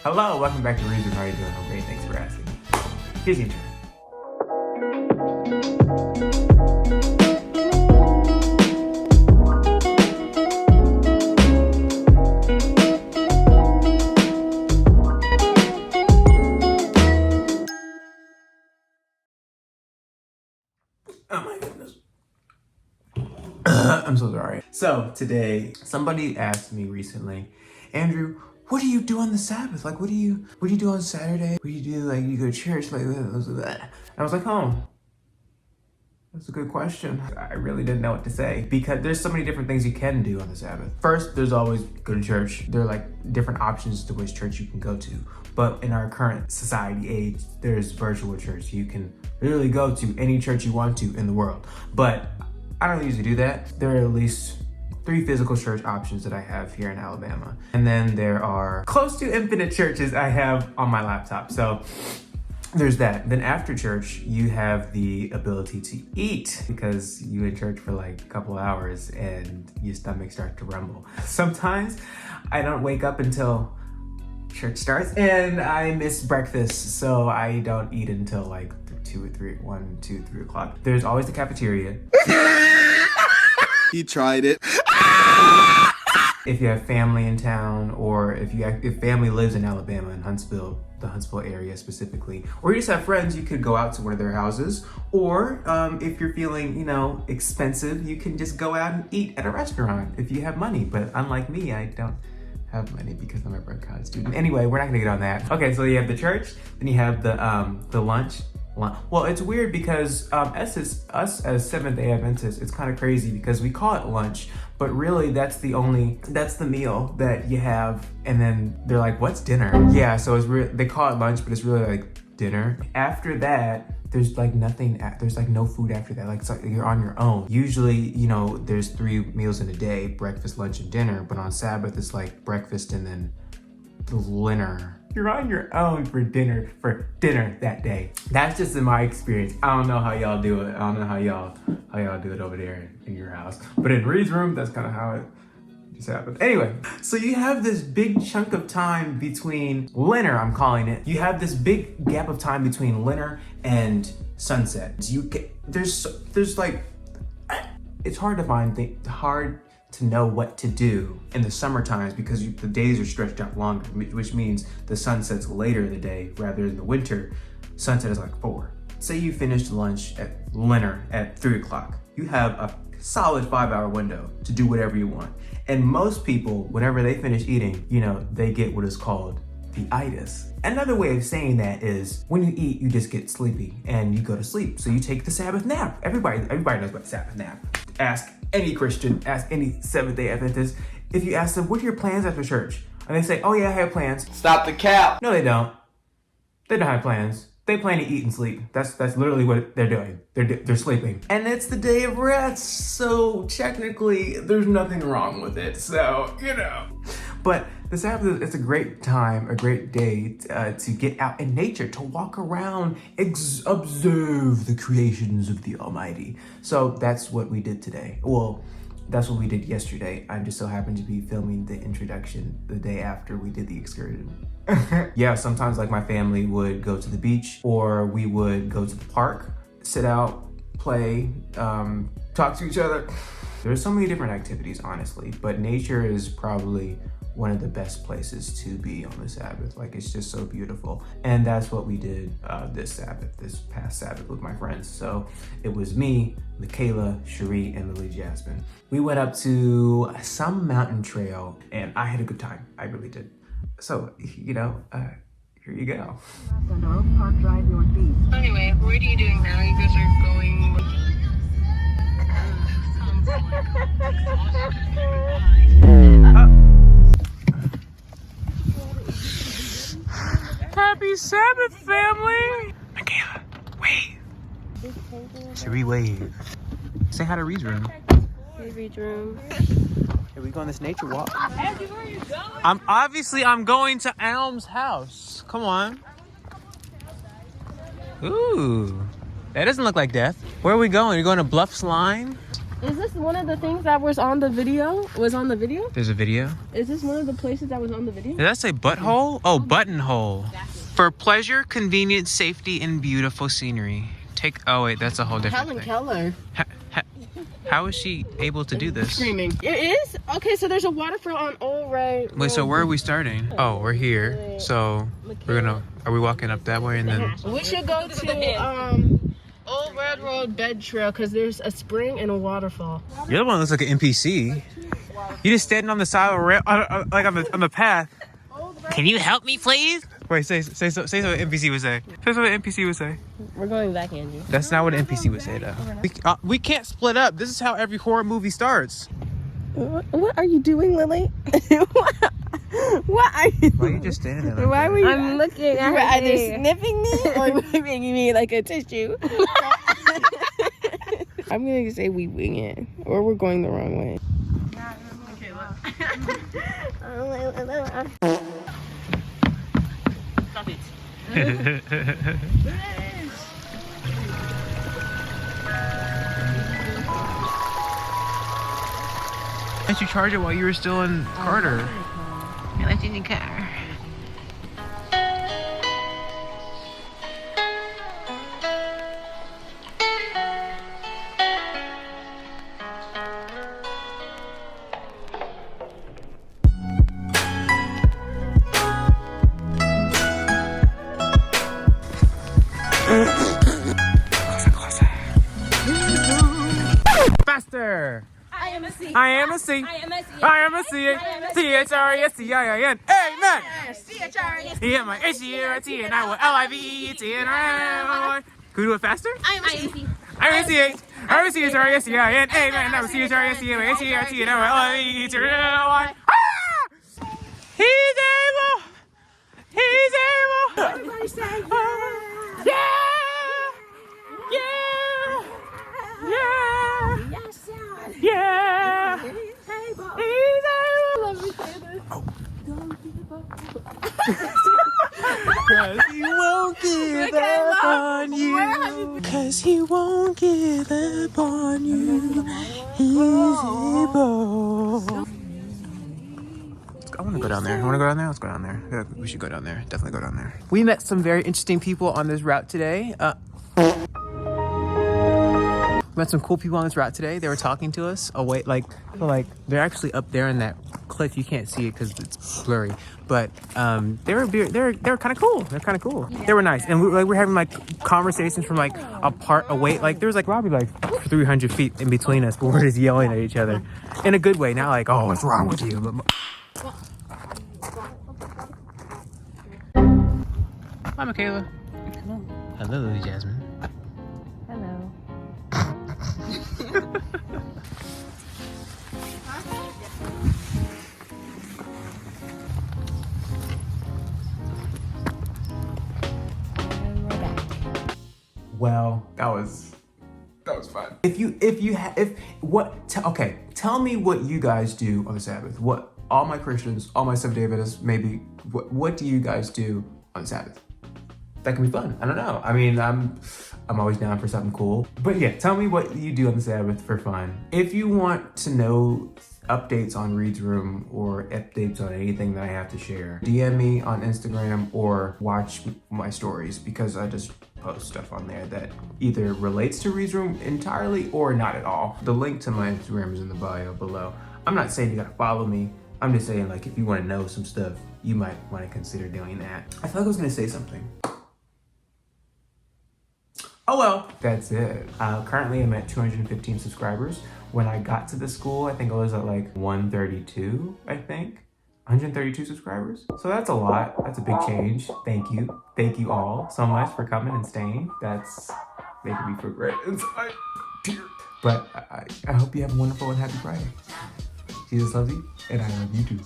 Hello, welcome back to Reid. How are you doing? I'm great, thanks for asking. Here's the intro. Oh my goodness. I'm so sorry. So today, somebody asked me recently, Andrew, what do you do on the Sabbath? Like, what do you do on Saturday? What do you do? Like, you go to church? Like, and I was like, oh, that's a good question. I really didn't know what to say because there's so many different things you can do on the Sabbath. First, there's always go to church. There are like different options to which church you can go to. But in our current society age, there's virtual church. You can literally go to any church you want to in the world. But I don't usually do that. There are at least 3 physical church options that I have here in Alabama. And then there are close to infinite churches I have on my laptop. So there's that. Then after church, you have the ability to eat because you in church for like a couple hours and your stomach starts to rumble. Sometimes I don't wake up until church starts and I miss breakfast. So I don't eat until like 2 o'clock. There's always the cafeteria. He tried it. If you have family in town, or if family lives in Alabama, in Huntsville, the Huntsville area specifically, or you just have friends, you could go out to one of their houses. Or if you're feeling, expensive, you can just go out and eat at a restaurant if you have money. But unlike me, I don't have money because I'm a broke college student. Anyway, we're not gonna get on that. Okay, so you have the church, then you have the lunch. Well, it's weird because us as Seventh-day Adventists, it's kind of crazy because we call it lunch, but really that's the meal that you have, and then they're like, what's dinner? Yeah, so they call it lunch, but it's really like dinner. After that, there's like nothing, there's like no food after that. Like, you're on your own. Usually, there's 3 meals in a day, breakfast, lunch, and dinner, but on Sabbath, it's like breakfast and then dinner. You're on your own for dinner that day. That's just in my experience. I don't know how y'all do it. I don't know how y'all do it over there in your house. But in Reid's room, that's kind of how it just happens. Anyway, so you have this big chunk of time between dinner, I'm calling it. You have this big gap of time between dinner and sunset. There's like, it's hard to know what to do in the summer times because the days are stretched out longer, which means the sunset's later in the day rather than the winter. Sunset is like 4. Say you finished lunch at dinner at 3 o'clock. You have a solid 5-hour window to do whatever you want. And most people, whenever they finish eating, they get what is called the itis. Another way of saying that is when you eat, you just get sleepy and you go to sleep. So you take the Sabbath nap. Everybody knows about the Sabbath nap. Ask any Christian, ask any Seventh-day Adventist. If you ask them, what are your plans after church? And they say, oh yeah, I have plans. Stop the cap. No, they don't. They don't have plans. They plan to eat and sleep. That's literally what they're doing. They're sleeping. And it's the day of rest, so technically there's nothing wrong with it. So, But the Sabbath is a great time, a great day to get out in nature, to walk around, observe the creations of the Almighty. So that's what we did today. Well, that's what we did yesterday. I just so happened to be filming the introduction the day after we did the excursion. Yeah, sometimes like my family would go to the beach or we would go to the park, sit out, play, talk to each other. There's so many different activities, honestly, but nature is probably one of the best places to be on the Sabbath. Like, it's just so beautiful. And that's what we did this past Sabbath with my friends. So it was me, Michaela, Cherie, and Lily Jasmine. We went up to some mountain trail and I had a good time. I really did. So, here you go. Park Drive Northeast. Anyway, what are you doing now? You guys are going... Happy Sabbath, family! Michaela, wave. Cherie, wave. Say hi to Reid's room. Hey, Reid's room. Here we go on this nature walk. Andy, where are you going? I'm going to Alm's house. Come on. Ooh, that doesn't look like death. Where are we going? You're going to Bluffs Line? Is this one of the things that was on the video? There's a video? Is this one of the places that was on the video? Did that say butthole? Oh, buttonhole. For pleasure, convenience, safety, and beautiful scenery. Oh wait, that's a whole different Helen thing. Keller. How is she able to do this? Screaming. It is? Okay, so there's a waterfall on Old Red. Wait, so where are we starting? Oh, we're here. So are we walking up that way and then? We should go to Old Red Road Bed Trail because there's a spring and a waterfall. You're the one that looks like an NPC. You just standing on the side of a rail, like on the path. Can you help me, please? Wait, say what an NPC would say. Say what an NPC would say. We're going back, Andrew. That's not what an NPC would say, though. We can't split up. This is how every horror movie starts. What are you doing, Lily? What are you? Why are you just standing there? Why were you? I'm looking at You were either sniffing me or making me like a tissue. I'm gonna say we wing it, or we're going the wrong way. Stop it. Why didn't you charge it while you were still in Carter? I left in the car. Faster! I am a C. I am a C. I am a C. I am a C. T-H-R-E-S-T-I-I-N. Amen. C-H-R-E-S. E-M-I-H-E-R-T and I will L-I-V-E-T-N-R. Can we do it faster? I am a C. I am a C-H. I am a C-H-R-E-S-T-I-N. Amen. I am a C-H-R-E-S-T-I-N-H-E-R-T and I will L-I-V-E-T-N-R. He's able. He's able. Everybody say Yeah. Yeah. Yeah. yes, sir. Yeah. He's able. He's able. Let me say this. Don't give up. Cause he won't give up on you. Cause he won't give up on you. He's able. I want to go down there. Let's go down there. Yeah, we should go down there. Definitely go down there. We met some very interesting people on this route today. Met some cool people on this route today. They were talking to us away, like they're actually up there in that cliff. You can't see it because it's blurry, but they were kind of cool. They're kind of cool. Yeah. They were nice, and we're having like conversations from like apart away. Like there was like probably like 300 feet in between us, but we're just yelling at each other in a good way. Not like, oh, what's wrong with you? But, hi, Michaela. Hello, Lily Jasmine. Hello. Well, that was fun. Tell me what you guys do on the Sabbath. What all my Christians, all my Seventh-day Adventists, maybe what do you guys do on the Sabbath? That can be fun. I don't know. I mean, I'm always down for something cool. But yeah, tell me what you do on the Sabbath for fun. If you want to know updates on Reid's Room or updates on anything that I have to share, DM me on Instagram or watch my stories because I just post stuff on there that either relates to Reid's Room entirely or not at all. The link to my Instagram is in the bio below. I'm not saying you gotta follow me. I'm just saying, like, if you want to know some stuff, you might want to consider doing that. I feel like I was gonna say something. Oh well, that's it. Currently I'm at 215 subscribers. When I got to the school, I think I was at like 132, I think. 132 subscribers. So that's a lot. That's a big change. Thank you. Thank you all so much for coming and staying. That's making me feel great inside. But I hope you have a wonderful and happy Friday. Jesus loves you, and I love you too.